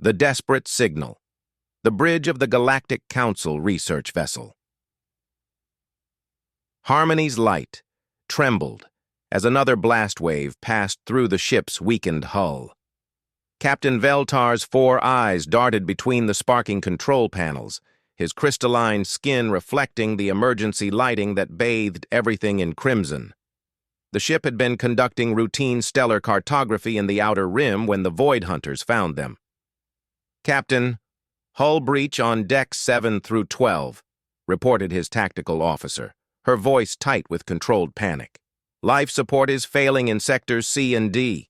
The Desperate Signal. The bridge of the Galactic Council research vessel. Harmony's light trembled as another blast wave passed through the ship's weakened hull. Captain Veltar's 4 eyes darted between the sparking control panels, his crystalline skin reflecting the emergency lighting that bathed everything in crimson. The ship had been conducting routine stellar cartography in the outer rim when the Void Hunters found them. "Captain, hull breach on decks 7 through 12, reported his tactical officer, her voice tight with controlled panic. "Life support is failing in sectors C and D."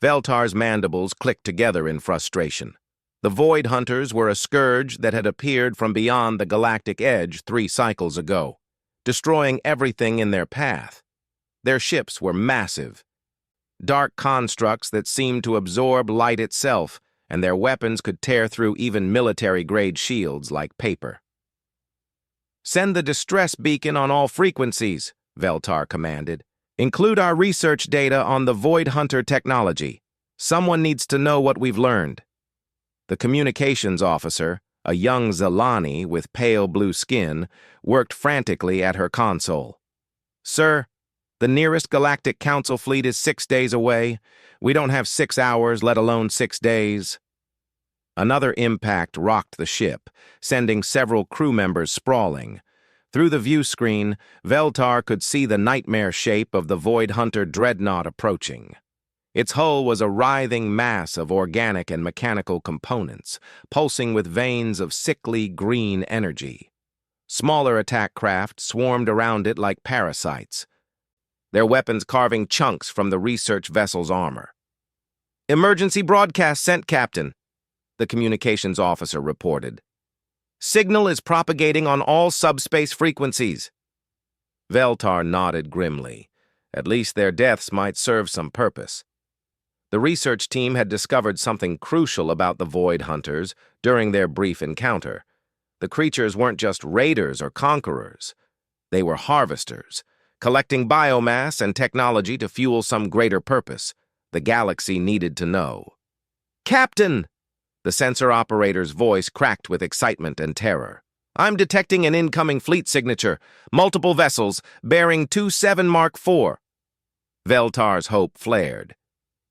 Veltar's mandibles clicked together in frustration. The Void Hunters were a scourge that had appeared from beyond the galactic edge 3 cycles ago, destroying everything in their path. Their ships were massive, dark constructs that seemed to absorb light itself, and their weapons could tear through even military-grade shields like paper. "Send the distress beacon on all frequencies," Veltar commanded. "Include our research data on the Void Hunter technology. Someone needs to know what we've learned." The communications officer, a young Zelani with pale blue skin, worked frantically at her console. "Sir, the nearest Galactic Council fleet is 6 days away. We don't have 6 hours, let alone 6 days. Another impact rocked the ship, sending several crew members sprawling. Through the view screen, Veltar could see the nightmare shape of the Void Hunter dreadnought approaching. Its hull was a writhing mass of organic and mechanical components, pulsing with veins of sickly green energy. Smaller attack craft swarmed around it like parasites, their weapons carving chunks from the research vessel's armor. "Emergency broadcast sent, Captain," the communications officer reported. "Signal is propagating on all subspace frequencies." Veltar nodded grimly. At least their deaths might serve some purpose. The research team had discovered something crucial about the Void Hunters during their brief encounter. The creatures weren't just raiders or conquerors. They were harvesters, collecting biomass and technology to fuel some greater purpose. The galaxy needed to know. "Captain!" The sensor operator's voice cracked with excitement and terror. "I'm detecting an incoming fleet signature. Multiple vessels, bearing 27 Mark IV. Veltar's hope flared,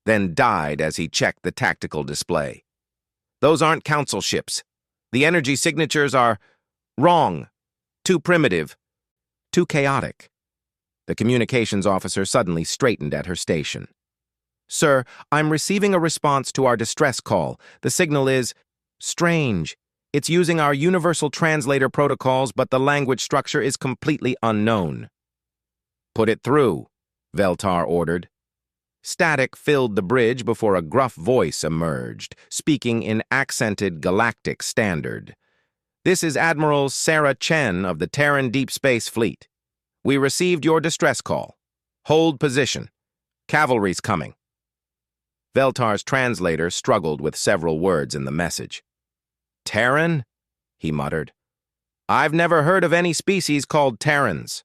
then died as he checked the tactical display. "Those aren't council ships. The energy signatures are wrong, too primitive, too chaotic." The communications officer suddenly straightened at her station. "Sir, I'm receiving a response to our distress call. The signal is strange. It's using our universal translator protocols, but the language structure is completely unknown." "Put it through," Veltar ordered. Static filled the bridge before a gruff voice emerged, speaking in accented galactic standard. "This is Admiral Sarah Chen of the Terran Deep Space Fleet. We received your distress call. Hold position. Cavalry's coming." Veltar's translator struggled with several words in the message. "Terran?" he muttered. "I've never heard of any species called Terrans."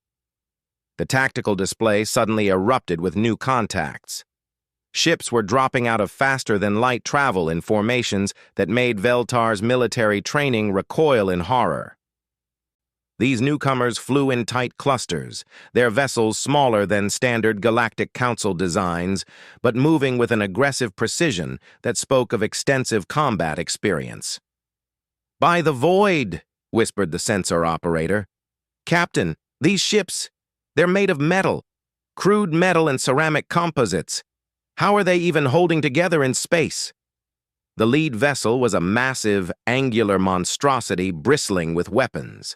The tactical display suddenly erupted with new contacts. Ships were dropping out of faster-than-light travel in formations that made Veltar's military training recoil in horror. These newcomers flew in tight clusters, their vessels smaller than standard Galactic Council designs, but moving with an aggressive precision that spoke of extensive combat experience. "By the Void," whispered the sensor operator. "Captain, these ships, they're made of metal, crude metal and ceramic composites. How are they even holding together in space?" The lead vessel was a massive, angular monstrosity bristling with weapons.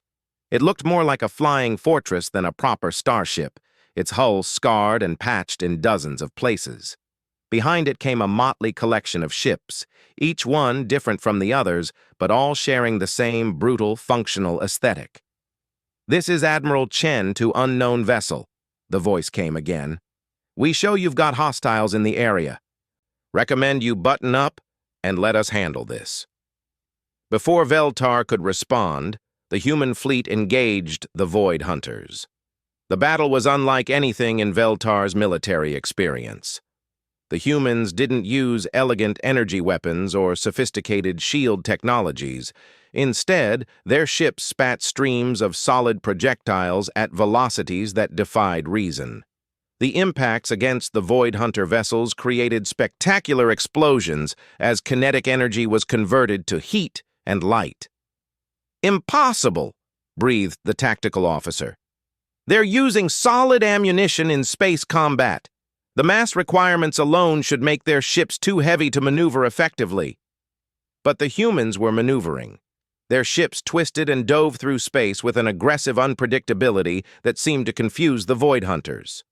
It looked more like a flying fortress than a proper starship, its hull scarred and patched in dozens of places. Behind it came a motley collection of ships, each one different from the others, but all sharing the same brutal, functional aesthetic. "This is Admiral Chen to unknown vessel," the voice came again. "We show you've got hostiles in the area. Recommend you button up and let us handle this." Before Veltar could respond, the human fleet engaged the Void Hunters. The battle was unlike anything in Veltar's military experience. The humans didn't use elegant energy weapons or sophisticated shield technologies. Instead, their ships spat streams of solid projectiles at velocities that defied reason. The impacts against the Void Hunter vessels created spectacular explosions as kinetic energy was converted to heat and light. "Impossible," breathed the tactical officer. "They're using solid ammunition in space combat. The mass requirements alone should make their ships too heavy to maneuver effectively." But the humans were maneuvering. Their ships twisted and dove through space with an aggressive unpredictability that seemed to confuse the Void Hunters.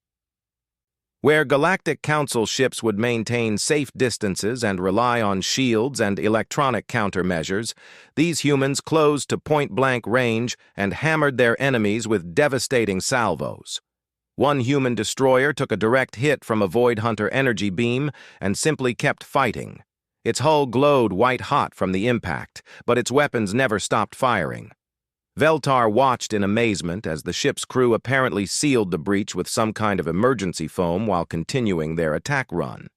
Where Galactic Council ships would maintain safe distances and rely on shields and electronic countermeasures, these humans closed to point-blank range and hammered their enemies with devastating salvos. One human destroyer took a direct hit from a Void Hunter energy beam and simply kept fighting. Its hull glowed white-hot from the impact, but its weapons never stopped firing. Veltar watched in amazement as the ship's crew apparently sealed the breach with some kind of emergency foam while continuing their attack run.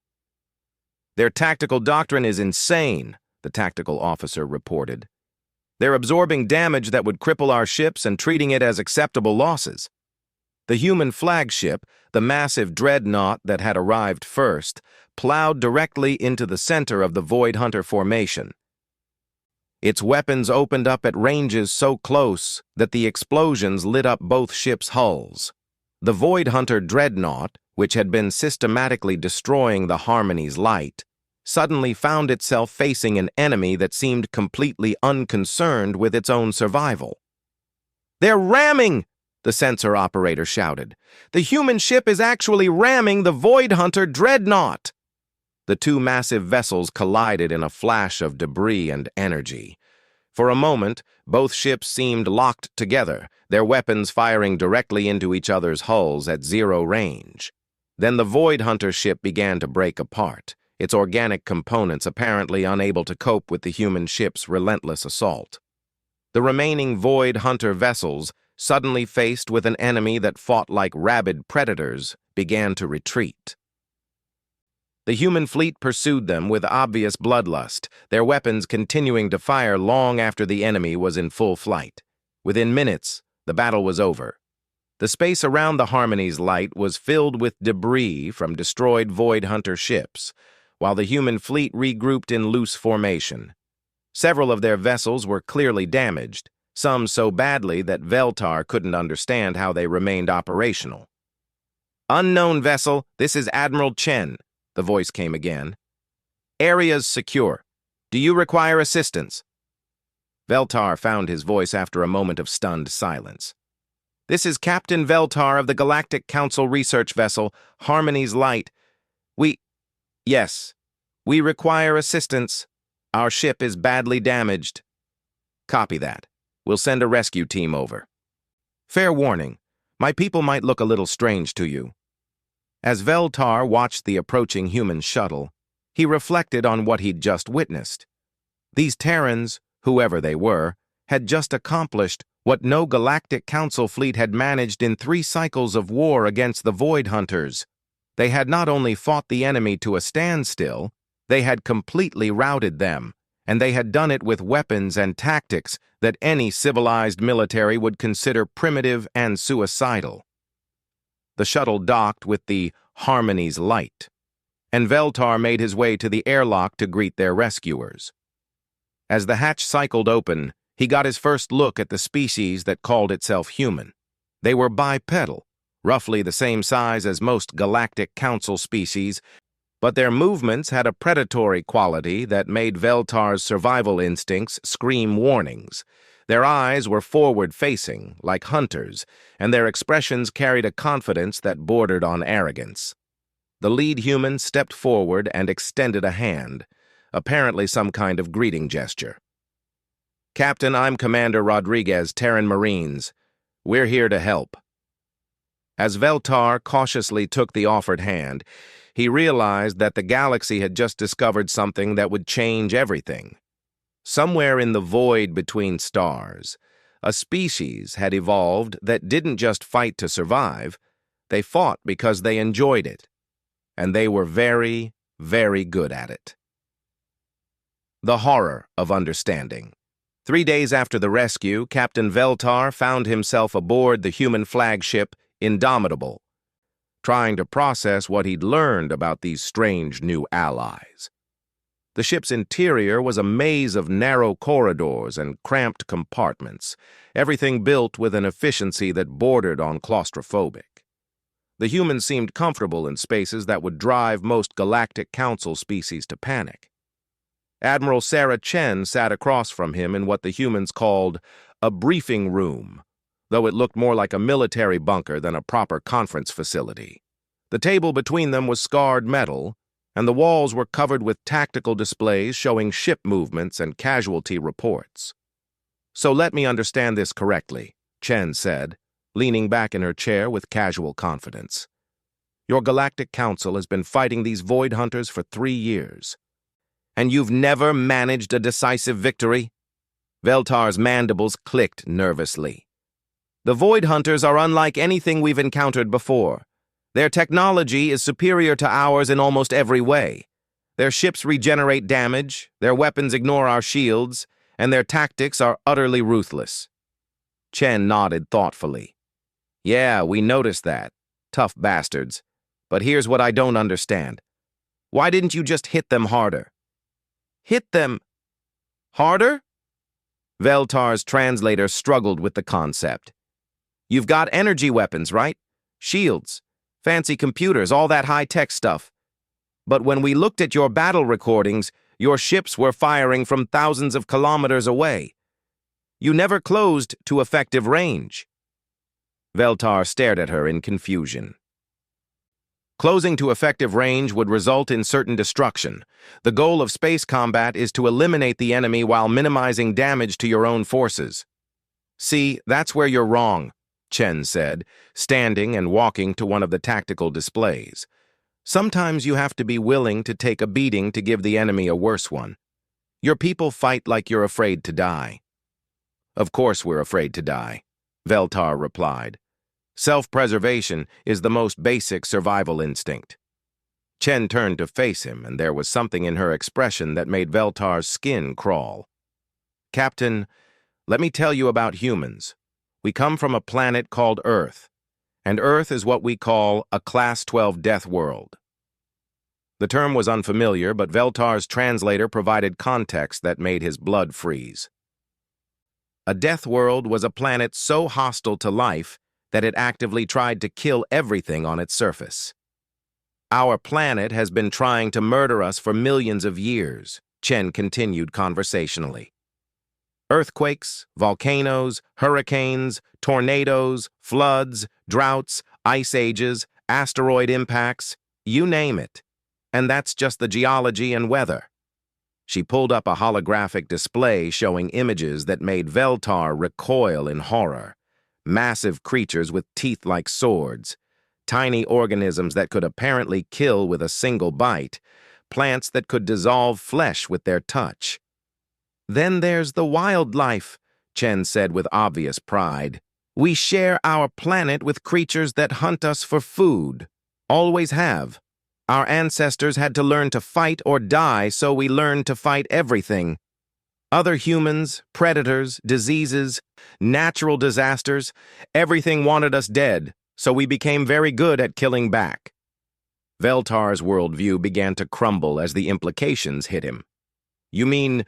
"Their tactical doctrine is insane," the tactical officer reported. "They're absorbing damage that would cripple our ships and treating it as acceptable losses." The human flagship, the massive dreadnought that had arrived first, plowed directly into the center of the Void Hunter formation. Its weapons opened up at ranges so close that the explosions lit up both ships' hulls. The Void Hunter dreadnought, which had been systematically destroying the Harmony's light, suddenly found itself facing an enemy that seemed completely unconcerned with its own survival. "They're ramming!" the sensor operator shouted. "The human ship is actually ramming the Void Hunter dreadnought!" The two massive vessels collided in a flash of debris and energy. For a moment, both ships seemed locked together, their weapons firing directly into each other's hulls at zero range. Then the Void Hunter ship began to break apart, its organic components apparently unable to cope with the human ship's relentless assault. The remaining Void Hunter vessels, suddenly faced with an enemy that fought like rabid predators, began to retreat. The human fleet pursued them with obvious bloodlust, their weapons continuing to fire long after the enemy was in full flight. Within minutes, the battle was over. The space around the Harmony's light was filled with debris from destroyed Void Hunter ships, while the human fleet regrouped in loose formation. Several of their vessels were clearly damaged, some so badly that Veltar couldn't understand how they remained operational. "Unknown vessel, this is Admiral Chen," the voice came again. "Areas secure. Do you require assistance?" Veltar found his voice after a moment of stunned silence. "This is Captain Veltar of the Galactic Council research vessel, Harmony's Light. Yes, we require assistance. Our ship is badly damaged." "Copy that. We'll send a rescue team over. Fair warning, my people might look a little strange to you." As Veltar watched the approaching human shuttle, he reflected on what he'd just witnessed. These Terrans, whoever they were, had just accomplished what no Galactic Council fleet had managed in 3 cycles of war against the Void Hunters. They had not only fought the enemy to a standstill, they had completely routed them, and they had done it with weapons and tactics that any civilized military would consider primitive and suicidal. The shuttle docked with the Harmony's Light, and Veltar made his way to the airlock to greet their rescuers. As the hatch cycled open, he got his first look at the species that called itself human. They were bipedal, roughly the same size as most Galactic Council species, but their movements had a predatory quality that made Veltar's survival instincts scream warnings. Their eyes were forward-facing, like hunters, and their expressions carried a confidence that bordered on arrogance. The lead human stepped forward and extended a hand, apparently some kind of greeting gesture. "Captain, I'm Commander Rodriguez, Terran Marines. We're here to help." As Veltar cautiously took the offered hand, he realized that the galaxy had just discovered something that would change everything. Somewhere in the void between stars, a species had evolved that didn't just fight to survive, they fought because they enjoyed it. and they were very, very good at it. The horror of understanding. 3 days after the rescue, Captain Veltar found himself aboard the human flagship Indomitable, trying to process what he'd learned about these strange new allies. The ship's interior was a maze of narrow corridors and cramped compartments, everything built with an efficiency that bordered on claustrophobic. The humans seemed comfortable in spaces that would drive most Galactic Council species to panic. Admiral Sarah Chen sat across from him in what the humans called a briefing room, though it looked more like a military bunker than a proper conference facility. The table between them was scarred metal, and the walls were covered with tactical displays showing ship movements and casualty reports. "So let me understand this correctly," Chen said, leaning back in her chair with casual confidence. "Your Galactic Council has been fighting these Void Hunters for 3 years. And you've never managed a decisive victory?" Veltar's mandibles clicked nervously. "The Void Hunters are unlike anything we've encountered before. Their technology is superior to ours in almost every way. Their ships regenerate damage, their weapons ignore our shields, and their tactics are utterly ruthless." Chen nodded thoughtfully. "Yeah, we noticed that. Tough bastards. But here's what I don't understand. Why didn't you just hit them harder?" "Hit them harder?" Veltar's translator struggled with the concept. "You've got energy weapons, right? Shields, fancy computers, all that high-tech stuff. But when we looked at your battle recordings, your ships were firing from thousands of kilometers away. You never closed to effective range." Veltar stared at her in confusion. Closing to effective range would result in certain destruction. The goal of space combat is to eliminate the enemy while minimizing damage to your own forces. "See, that's where you're wrong," Chen said, standing and walking to one of the tactical displays. "Sometimes you have to be willing to take a beating to give the enemy a worse one. Your people fight like you're afraid to die." "Of course we're afraid to die," Veltar replied. "Self-preservation is the most basic survival instinct." Chen turned to face him, and there was something in her expression that made Veltar's skin crawl. "Captain, let me tell you about humans. We come from a planet called Earth, and Earth is what we call a Class 12 death world." The term was unfamiliar, but Veltar's translator provided context that made his blood freeze. A death world was a planet so hostile to life that it actively tried to kill everything on its surface. "Our planet has been trying to murder us for millions of years," Chen continued conversationally. "Earthquakes, volcanoes, hurricanes, tornadoes, floods, droughts, ice ages, asteroid impacts, you name it. And that's just the geology and weather." She pulled up a holographic display showing images that made Veltar recoil in horror. Massive creatures with teeth like swords, tiny organisms that could apparently kill with a single bite, plants that could dissolve flesh with their touch. "Then there's the wildlife," Chen said with obvious pride. "We share our planet with creatures that hunt us for food. Always have. Our ancestors had to learn to fight or die, so we learned to fight everything. Other humans, predators, diseases, natural disasters, everything wanted us dead, so we became very good at killing back." Veltar's worldview began to crumble as the implications hit him. "You mean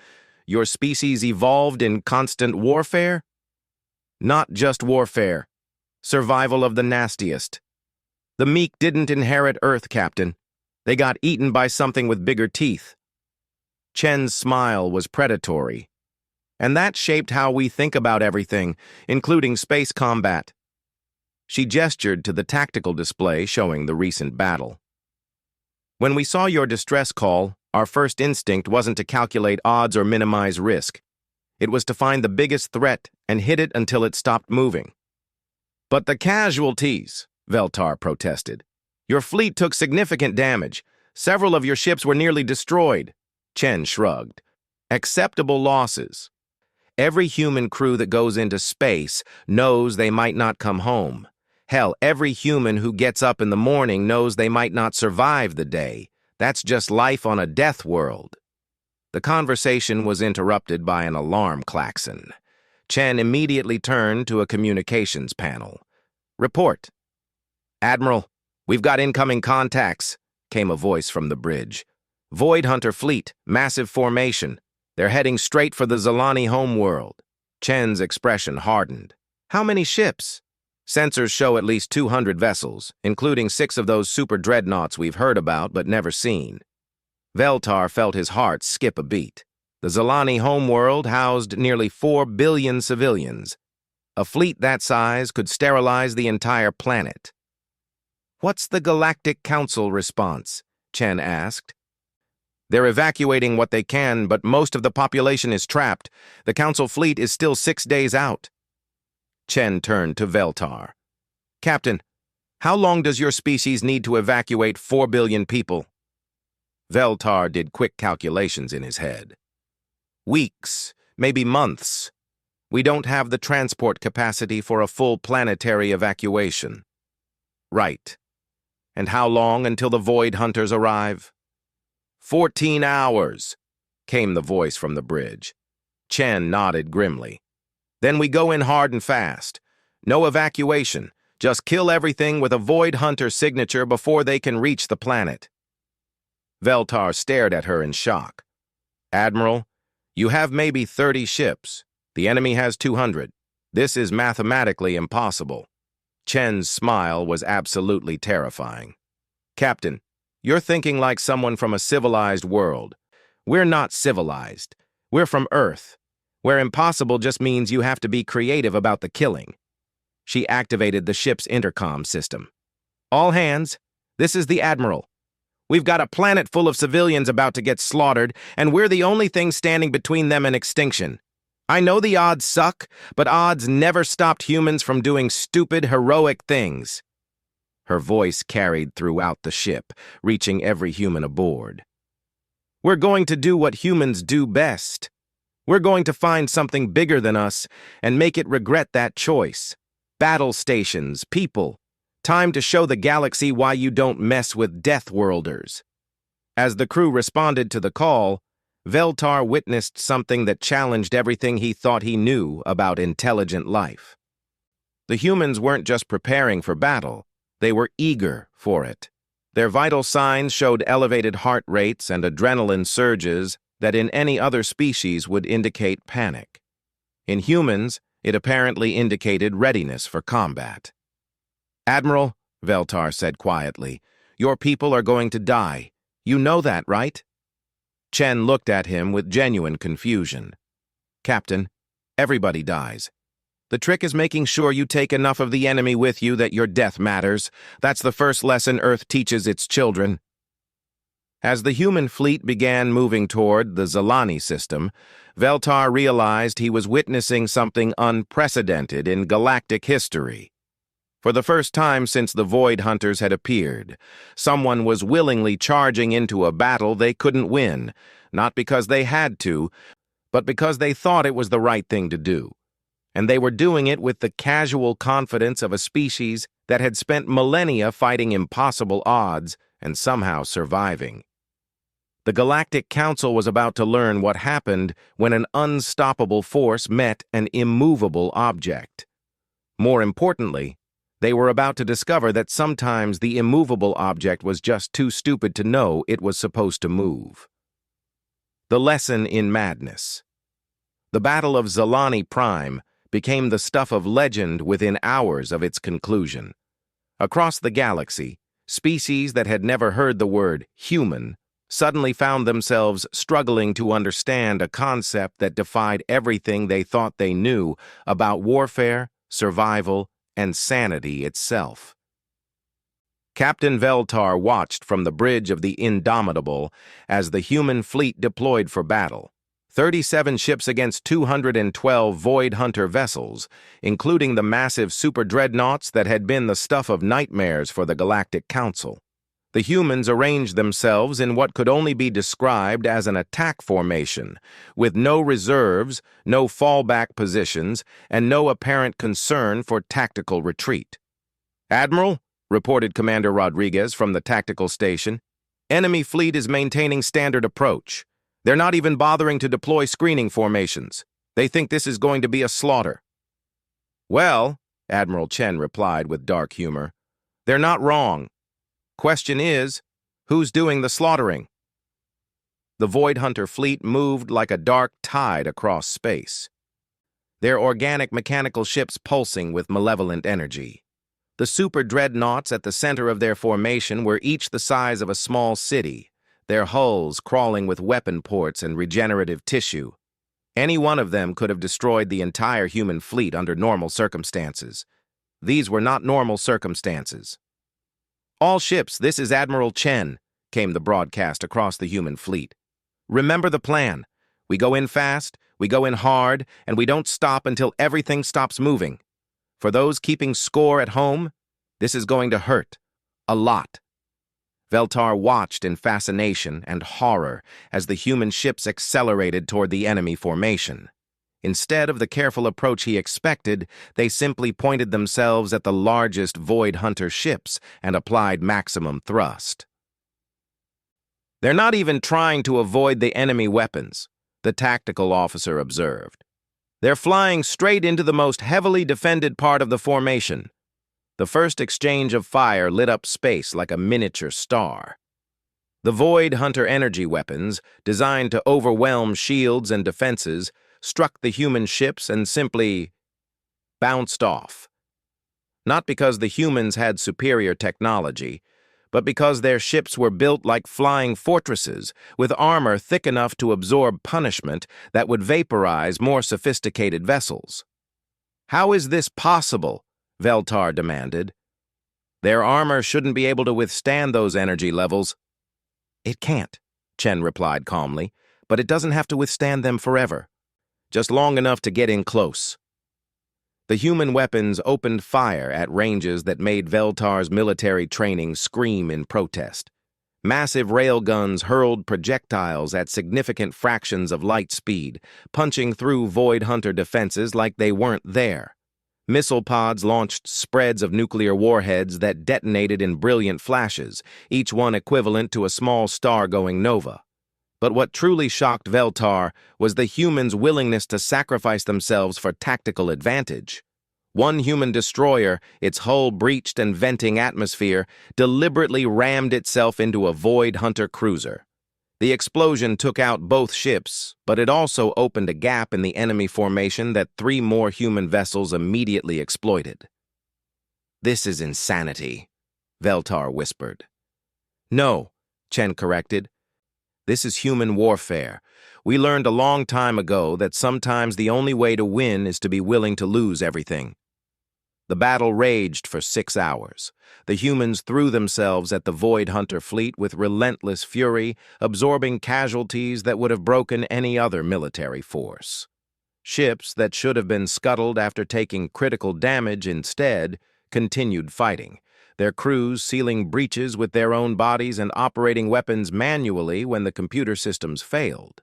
your species evolved in constant warfare?" "Not just warfare. Survival of the nastiest. The meek didn't inherit Earth, Captain. They got eaten by something with bigger teeth." Chen's smile was predatory. "And that shaped how we think about everything, including space combat." She gestured to the tactical display showing the recent battle. "When we saw your distress call, our first instinct wasn't to calculate odds or minimize risk. It was to find the biggest threat and hit it until it stopped moving." "But the casualties," Veltar protested. "Your fleet took significant damage. Several of your ships were nearly destroyed." Chen shrugged. "Acceptable losses. Every human crew that goes into space knows they might not come home. Hell, every human who gets up in the morning knows they might not survive the day. That's just life on a death world. The conversation was interrupted by an alarm klaxon. Chen immediately turned to a communications panel. "Report." "Admiral, we've got incoming contacts," came a voice from the bridge. "Void Hunter fleet, massive formation. They're heading straight for the Zalani homeworld." Chen's expression hardened. "How many ships?" "Sensors show at least 200 vessels, including 6 of those super dreadnoughts we've heard about but never seen." Veltar felt his heart skip a beat. The Zalani homeworld housed nearly 4 billion civilians. A fleet that size could sterilize the entire planet. "What's the Galactic Council response?" Chen asked. "They're evacuating what they can, but most of the population is trapped. The Council fleet is still 6 days out." Chen turned to Veltar. "Captain, how long does your species need to evacuate 4 billion people?" Veltar did quick calculations in his head. "Weeks, maybe months. We don't have the transport capacity for a full planetary evacuation." "Right. And how long until the Void Hunters arrive?" 14 hours, came the voice from the bridge. Chen nodded grimly. "Then we go in hard and fast. No evacuation. Just kill everything with a Void Hunter signature before they can reach the planet." Veltar stared at her in shock. "Admiral, you have maybe 30 ships. The enemy has 200. This is mathematically impossible." Chen's smile was absolutely terrifying. "Captain, you're thinking like someone from a civilized world. We're not civilized. We're from Earth, where impossible just means you have to be creative about the killing." She activated the ship's intercom system. "All hands, this is the Admiral. We've got a planet full of civilians about to get slaughtered, and we're the only thing standing between them and extinction. I know the odds suck, but odds never stopped humans from doing stupid, heroic things." Her voice carried throughout the ship, reaching every human aboard. "We're going to do what humans do best. We're going to find something bigger than us and make it regret that choice. Battle stations, people. Time to show the galaxy why you don't mess with Deathworlders." As the crew responded to the call, Veltar witnessed something that challenged everything he thought he knew about intelligent life. The humans weren't just preparing for battle. They were eager for it. Their vital signs showed elevated heart rates and adrenaline surges that in any other species would indicate panic. In humans, it apparently indicated readiness for combat. "Admiral," Veltar said quietly, "your people are going to die. You know that, right?" Chen looked at him with genuine confusion. "Captain, everybody dies. The trick is making sure you take enough of the enemy with you that your death matters. That's the first lesson Earth teaches its children." As the human fleet began moving toward the Zalani system, Veltar realized he was witnessing something unprecedented in galactic history. For the first time since the Void Hunters had appeared, someone was willingly charging into a battle they couldn't win, not because they had to, but because they thought it was the right thing to do. And they were doing it with the casual confidence of a species that had spent millennia fighting impossible odds and somehow surviving. The Galactic Council was about to learn what happened when an unstoppable force met an immovable object. More importantly, they were about to discover that sometimes the immovable object was just too stupid to know it was supposed to move. The lesson in madness. The Battle of Zalani Prime became the stuff of legend within hours of its conclusion. Across the galaxy, species that had never heard the word human suddenly found themselves struggling to understand a concept that defied everything they thought they knew about warfare, survival, and sanity itself. Captain Veltar watched from the bridge of the Indomitable as the human fleet deployed for battle. 37 ships against 212 Void Hunter vessels, including the massive super dreadnoughts that had been the stuff of nightmares for the Galactic Council. The humans arranged themselves in what could only be described as an attack formation, with no reserves, no fallback positions, and no apparent concern for tactical retreat. "Admiral," reported Commander Rodriguez from the tactical station, "enemy fleet is maintaining standard approach. They're not even bothering to deploy screening formations. They think this is going to be a slaughter." "Well," Admiral Chen replied with dark humor, "they're not wrong. Question is, who's doing the slaughtering?" The Void Hunter fleet moved like a dark tide across space, their organic mechanical ships pulsing with malevolent energy. The super dreadnoughts at the center of their formation were each the size of a small city, their hulls crawling with weapon ports and regenerative tissue. Any one of them could have destroyed the entire human fleet under normal circumstances. These were not normal circumstances. "All ships, this is Admiral Chen," came the broadcast across the human fleet. "Remember the plan. We go in fast, we go in hard, and we don't stop until everything stops moving. For those keeping score at home, this is going to hurt. A lot." Veltar watched in fascination and horror as the human ships accelerated toward the enemy formation. Instead of the careful approach he expected, they simply pointed themselves at the largest Void Hunter ships and applied maximum thrust. "They're not even trying to avoid the enemy weapons," the tactical officer observed. "They're flying straight into the most heavily defended part of the formation." The first exchange of fire lit up space like a miniature star. The Void Hunter energy weapons, designed to overwhelm shields and defenses, struck the human ships and simply bounced off. Not because the humans had superior technology, but because their ships were built like flying fortresses, with armor thick enough to absorb punishment that would vaporize more sophisticated vessels. "How is this possible?" Veltar demanded. "Their armor shouldn't be able to withstand those energy levels." "It can't," Chen replied calmly, "but it doesn't have to withstand them forever. Just long enough to get in close." The human weapons opened fire at ranges that made Veltar's military training scream in protest. Massive railguns hurled projectiles at significant fractions of light speed, punching through Void Hunter defenses like they weren't there. Missile pods launched spreads of nuclear warheads that detonated in brilliant flashes, each one equivalent to a small star-going nova. But what truly shocked Veltar was the humans' willingness to sacrifice themselves for tactical advantage. One human destroyer, its hull breached and venting atmosphere, deliberately rammed itself into a Void Hunter cruiser. The explosion took out both ships, but it also opened a gap in the enemy formation that 3 more human vessels immediately exploited. "This is insanity," Veltar whispered. "No," Chen corrected. "This is human warfare. We learned a long time ago that sometimes the only way to win is to be willing to lose everything." The battle raged for 6 hours. The humans threw themselves at the Void Hunter fleet with relentless fury, absorbing casualties that would have broken any other military force. Ships that should have been scuttled after taking critical damage instead continued fighting, their crews sealing breaches with their own bodies and operating weapons manually when the computer systems failed.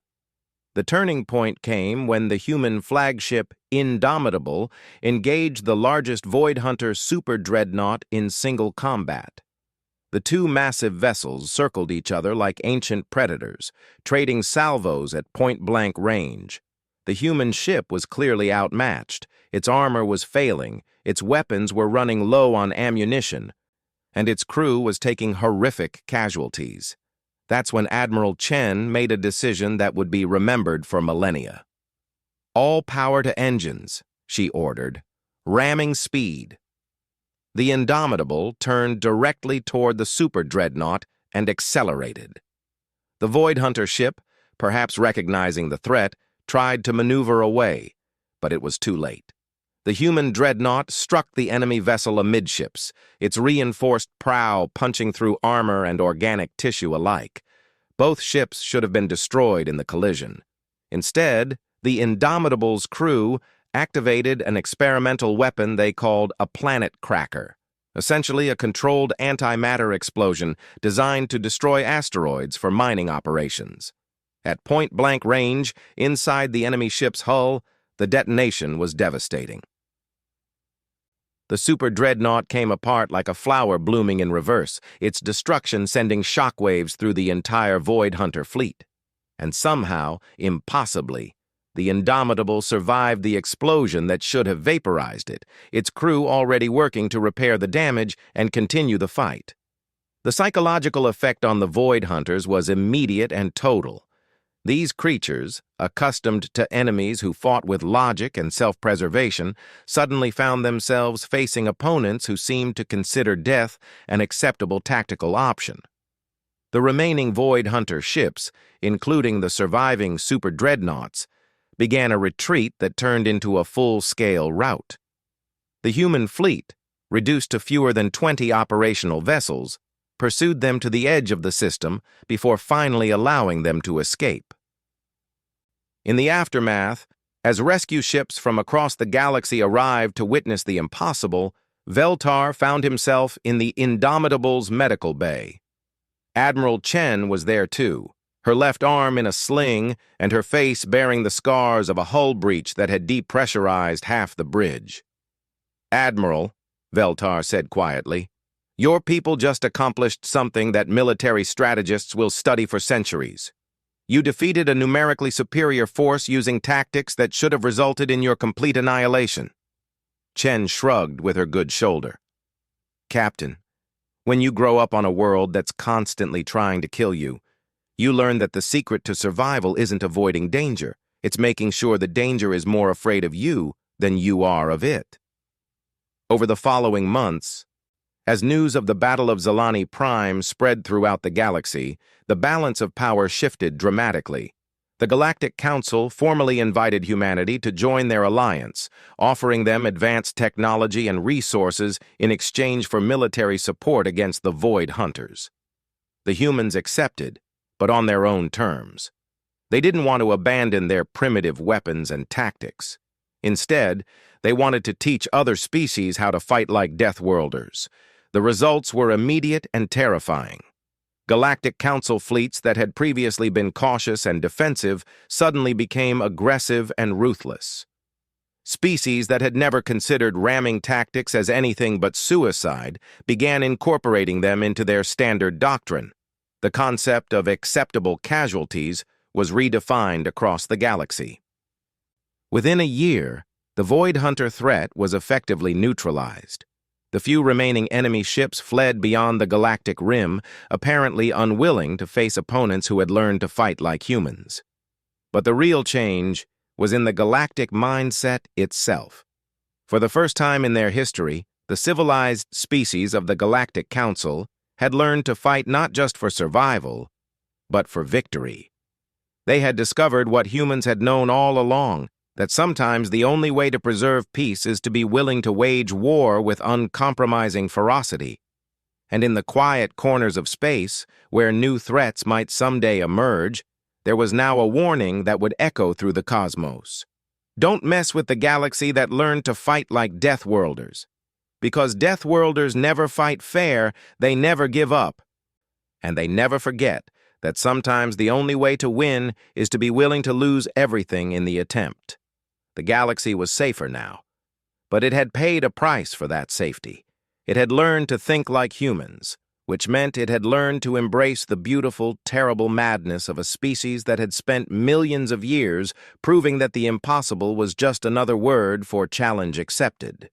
The turning point came when the human flagship Indomitable engaged the largest Void Hunter super dreadnought in single combat. The 2 massive vessels circled each other like ancient predators, trading salvos at point-blank range. The human ship was clearly outmatched, its armor was failing, its weapons were running low on ammunition, and its crew was taking horrific casualties. That's when Admiral Chen made a decision that would be remembered for millennia. "All power to engines," she ordered, "ramming speed." The Indomitable turned directly toward the super dreadnought and accelerated. The Void Hunter ship, perhaps recognizing the threat, tried to maneuver away, but it was too late. The human dreadnought struck the enemy vessel amidships, its reinforced prow punching through armor and organic tissue alike. Both ships should have been destroyed in the collision. Instead, the Indomitable's crew activated an experimental weapon they called a planet cracker, essentially a controlled antimatter explosion designed to destroy asteroids for mining operations. At point-blank range, inside the enemy ship's hull, the detonation was devastating. the super dreadnought came apart like a flower blooming in reverse, its destruction sending shockwaves through the entire Void Hunter fleet. And somehow, impossibly, the Indomitable survived the explosion that should have vaporized it, its crew already working to repair the damage and continue the fight. The psychological effect on the Void Hunters was immediate and total. These creatures, accustomed to enemies who fought with logic and self-preservation, suddenly found themselves facing opponents who seemed to consider death an acceptable tactical option. The remaining Void Hunter ships, including the surviving super dreadnoughts, began a retreat that turned into a full-scale rout. The human fleet, reduced to fewer than 20 operational vessels, pursued them to the edge of the system before finally allowing them to escape. In the aftermath, as rescue ships from across the galaxy arrived to witness the impossible, Veltar found himself in the Indomitable's medical bay. Admiral Chen was there too, her left arm in a sling and her face bearing the scars of a hull breach that had depressurized half the bridge. "Admiral," Veltar said quietly, "your people just accomplished something that military strategists will study for centuries. You defeated a numerically superior force using tactics that should have resulted in your complete annihilation." Chen shrugged with her good shoulder. "Captain, when you grow up on a world that's constantly trying to kill you, you learn that the secret to survival isn't avoiding danger, it's making sure the danger is more afraid of you than you are of it." Over the following months, as news of the Battle of Zalani Prime spread throughout the galaxy, the balance of power shifted dramatically. The Galactic Council formally invited humanity to join their alliance, offering them advanced technology and resources in exchange for military support against the Void Hunters. The humans accepted, but on their own terms. They didn't want to abandon their primitive weapons and tactics. Instead, they wanted to teach other species how to fight like Deathworlders. The results were immediate and terrifying. Galactic Council fleets that had previously been cautious and defensive suddenly became aggressive and ruthless. Species that had never considered ramming tactics as anything but suicide began incorporating them into their standard doctrine. The concept of acceptable casualties was redefined across the galaxy. Within a year, the Void Hunter threat was effectively neutralized. The few remaining enemy ships fled beyond the galactic rim, apparently unwilling to face opponents who had learned to fight like humans. But the real change was in the galactic mindset itself. For the first time in their history, the civilized species of the Galactic Council had learned to fight not just for survival, but for victory. They had discovered what humans had known all along, that sometimes the only way to preserve peace is to be willing to wage war with uncompromising ferocity. And in the quiet corners of space, where new threats might someday emerge, there was now a warning that would echo through the cosmos. Don't mess with the galaxy that learned to fight like Deathworlders. Because Deathworlders never fight fair, they never give up. And they never forget that sometimes the only way to win is to be willing to lose everything in the attempt. The galaxy was safer now, but it had paid a price for that safety. It had learned to think like humans, which meant it had learned to embrace the beautiful, terrible madness of a species that had spent millions of years proving that the impossible was just another word for challenge accepted.